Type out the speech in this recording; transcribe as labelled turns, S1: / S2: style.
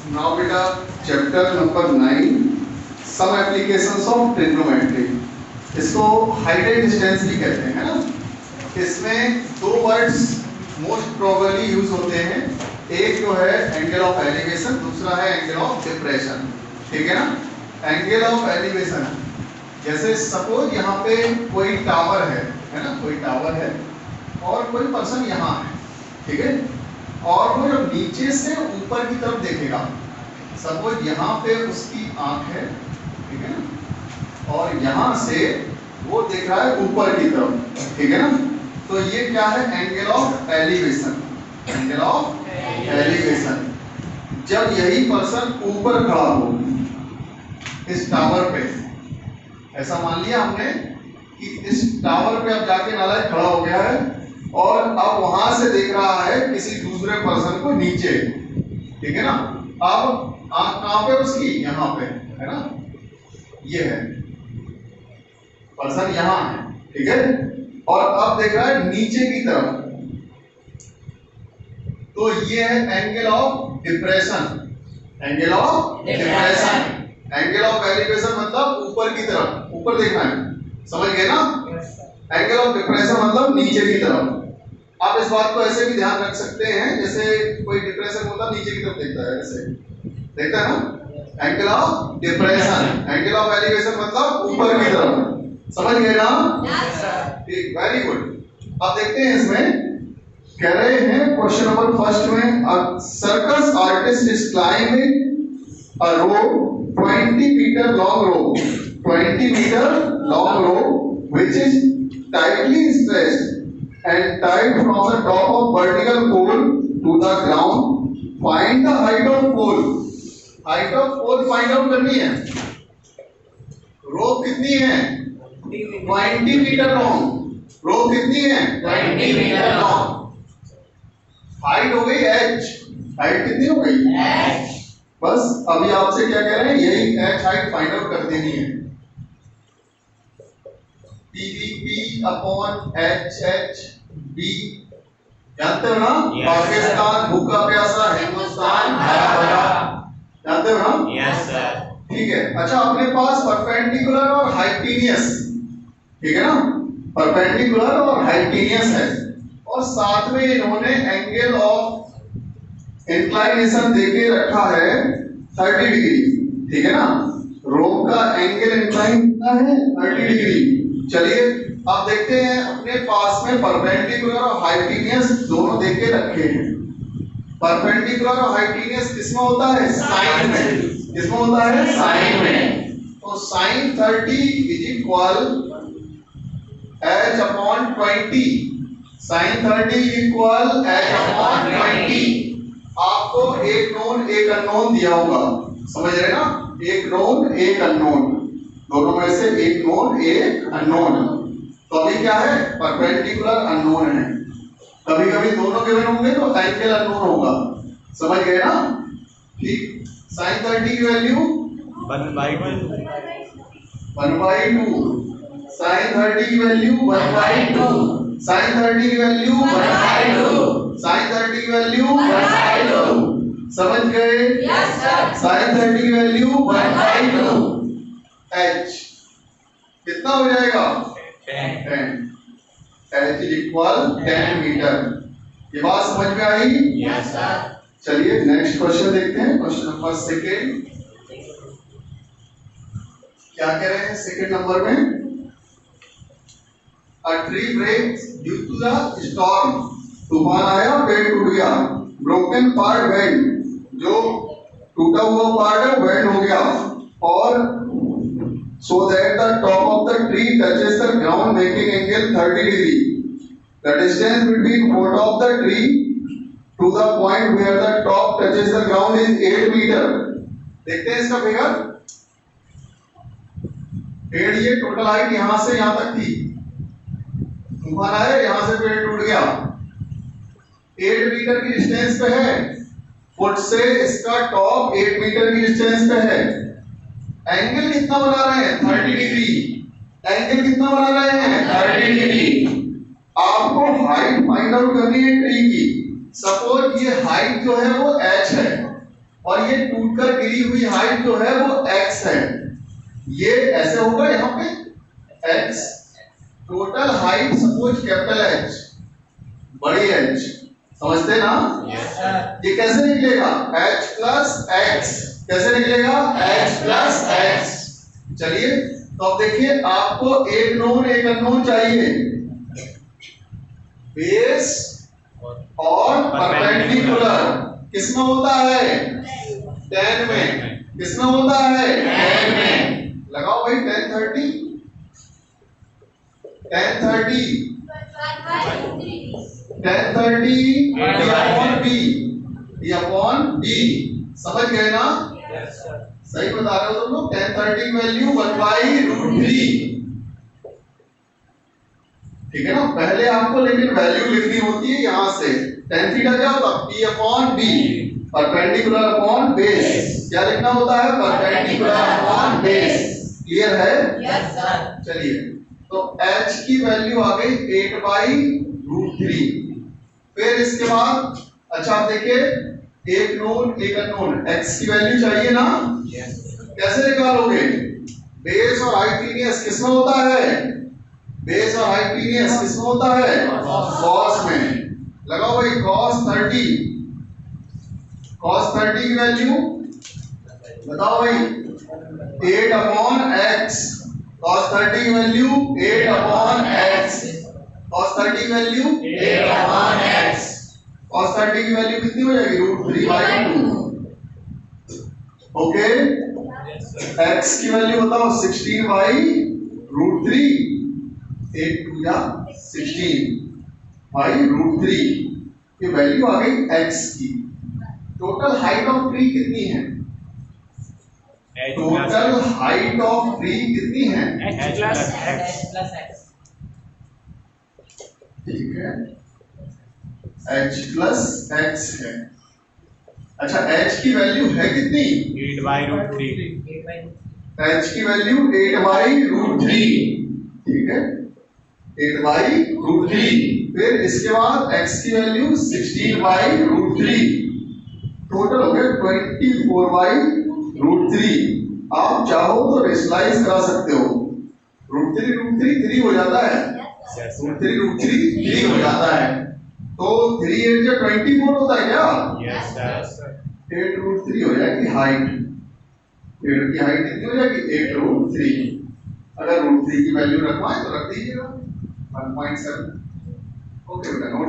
S1: Now बेटा chapter number 9 some applications of trigonometry. इसको height and distance भी कहते हैं ना। इसमें दो वर्ड्स मोस्ट प्रोबेबली यूज होते हैं, एक जो है एंगल ऑफ एलिवेशन, दूसरा है एंगल ऑफ डिप्रेशन। ठीक है ना। एंगल ऑफ एलिवेशन जैसे सपोज यहाँ पे कोई टावर है ना, कोई टावर है और कोई पर्सन यहाँ है, ठीक है, और वो जब नीचे से ऊपर की तरफ देखेगा, सपोज यहाँ पे उसकी आंख है, ठीक है ना, और यहाँ से वो देख रहा है ऊपर की तरफ, ठीक है ना, तो ये क्या है, angle of elevation. Angle of elevation. जब यही पर्सन ऊपर खड़ा हो इस टावर पे, ऐसा मान लिया हमने कि इस टावर पे अब जाके नालायक खड़ा हो गया है और अब वहां से देख रहा है किसी दूसरे पर्सन को नीचे, ठीक है ना। अब आंख कहां पे उसकी, यहाँ पे है ना, ये है पर्सन यहाँ है, ठीक है, और अब देख रहा है नीचे की तरफ, तो ये है angle of depression. Angle of depression. Angle of elevation मतलब ऊपर की तरफ, ऊपर देखना है, समझ गए ना। एंगल ऑफ डिप्रेशन मतलब नीचे की तरफ। आप इस बात को ऐसे भी ध्यान रख सकते हैं, जैसे कोई डिप्रेशन होता है नीचे की तरफ देखता है, ऐसे देखता है ना, angle of depression. Angle of elevation मतलब ऊपर की तरफ, समझ गए ना। ठीक, वेरी गुड। अब देखते हैं इसमें कह रहे हैं क्वेश्चन नंबर फर्स्ट में, circus artist is climbing a rope 20 meter long rope, 20 meter long rope which is tightly stretched and tied from the top of vertical pole to the ground. Find the height of pole. Height of pole find out करनी है। रोप कितनी है, 20 meter long। रोप कितनी है, 20 meter long। Height हो गई h। Height कितनी हो गई, h। बस अभी आपसे क्या कह रहे हैं, यही h हाइट फाइंड आउट कर देनी है। PVP अपॉन HH B, जानते हो ना। पाकिस्तान भूखा प्यासा, हिंदुस्तान हरा भरा, जानते हो ना। Yes sir. ठीक है। अच्छा, अपने पास परपेंडिकुलर और हाइपोटेन्यूज, ठीक है ना, परपेंडिकुलर और हाइपोटेन्यूज है, और साथ में इन्होंने एंगल ऑफ इंक्लाइनेशन देके रखा है 30 डिग्री, ठीक है ना। रोप का एंगल इंक्लाइन कितना है, 30 डिग्री। चलिए अब देखते हैं, अपने पास में परपेंडिकुलर और हाइपोटेन्यूज दोनों देके रखे हैं। परपेंडिकुलर और हाइपोटेन्यूज किसमें होता है, साइन में। किसमें होता है, साइन में। तो sine 30 is equal h upon 20। Sine 30 equal h upon 20। आपको एक नोन एक अननोन दिया होगा, समझ रहे ना, एक नोन एक अननोन, दोनों में से एक नोन एक अननोन। तो अभी क्या है, परपेंडिकुलर अननोन है, कभी कभी दोनों गिवन होंगे तो एंगल अननोन होगा, समझ गए ना। ठीक, साइन 30 की वैल्यू
S2: 1/2,
S1: 1/2, साइन 30 की वैल्यू 1/2, साइन 30 की वैल्यू 1/2, साइन 30 की वैल्यू 1/2, समझ गए। Yes sir. साइन 30 की वैल्यू 1/2, h कितना हो जाएगा, 10। h is equal 10 metre. ये बात समझ में आई। Yes sir. चलिए नेक्स्ट क्वेश्चन देखते हैं, क्वेश्चन नंबर सेकेंड। क्या कह रहे हैं सेकेंड नंबर में, A tree breaks due to the storm. तूफान आया, पेड़ टूट गया। Broken part bend, जो टूटा हुआ पार्ट है बेंड हो गया, और so that the top of the tree touches the ground making angle 30 degree. The distance between foot of the tree to the point where the top touches the ground is 8 meter. देखते हैं इसका figure. पेड़, ये total height यहाँ से यहाँ तक थी, तूफान आया, यहां से पेड़ टूट गया, 8 मीटर की डिस्टेंस पे है, फुट से इसका टॉप 8 मीटर की डिस्टेंस पे है। एंगल कितना बना रहे हैं, 30 डिग्री। एंगल कितना बना रहे हैं, 30 डिग्री। आपको हाइट फाइंड आउट करनी है ट्री की। सपोज ये हाइट जो है वो h है, और ये टूटकर गिरी हुई हाइट जो है वो x है। ये ऐसे होगा यहाँ पे x, total height suppose capital H, बड़ी H, समझते ना? ये कैसे निकलेगा? h प्लस x, कैसे निकलेगा? h plus x। चलिए तो अब देखिए, आपको एक नोन एक अननोन चाहिए, बेस और परपेंडिकुलर। किसमें होता है? tan में। किसमें होता है? tan में। लगाओ भाई tan 30, tan 30 b upon b, समझ गए ना? सही बता रहे हो तुम लोग। tan 30 की वैल्यू 1/√3, ठीक है ना? पहले आपको लेकिन वैल्यू लिखनी होती है यहां से। tan थीटा क्या होता है? p upon b, perpendicular upon base. क्या लिखना होता है? Perpendicular upon base. क्लियर है?
S3: Yes sir.
S1: चलिए तो h की वैल्यू आ गई 8/√3। फिर इसके बाद अच्छा आप देखिए, एक नोन एक अननोन, x की वैल्यू चाहिए ना? कैसे निकालोगे? बेस और हाइपोटेन्यूज किसमें होता है? बेस और हाइपोटेन्यूज किसमें होता है? cos में। लगाओ भाई cos 30, cos 30 की वैल्यू बताओ भाई 8/x। cos 30 की वैल्यू 8/x। cos 30 की वैल्यू 8/x। cos 30 की वैल्यू कितनी हो जाएगी? √3/2। ओके, x की वैल्यू बताओ 16/√3। 8 2 या 16/√3। ये वैल्यू आ गई x की। टोटल हाइट ऑफ ट्री कितनी है? टोटल हाइट ऑफ ट्री कितनी है?
S2: h plus
S3: H plus X।
S1: ठीक है, h प्लस x है। अच्छा h की वैल्यू है कितनी?
S2: 8/√3।
S1: h की वैल्यू 8/√3, ठीक है, 8/√3। फिर इसके बाद x की वैल्यू 16/√3। टोटल हो गया 24/√3। आप चाहो तो रेशनलाइज करा सकते हो। √3 3 हो जाता है, √3 हो जाता है। तो 3 8 या 24 होता है क्या?
S2: Yes sir।
S1: 8√3 हो जाएगी हाइट। पेड़ की हाइट कितनी हो जाएगी? 8√3। अगर √3 की वैल्यू रखवाएं तो रख दीजिएगा 1.7। ओके बेटा, नोट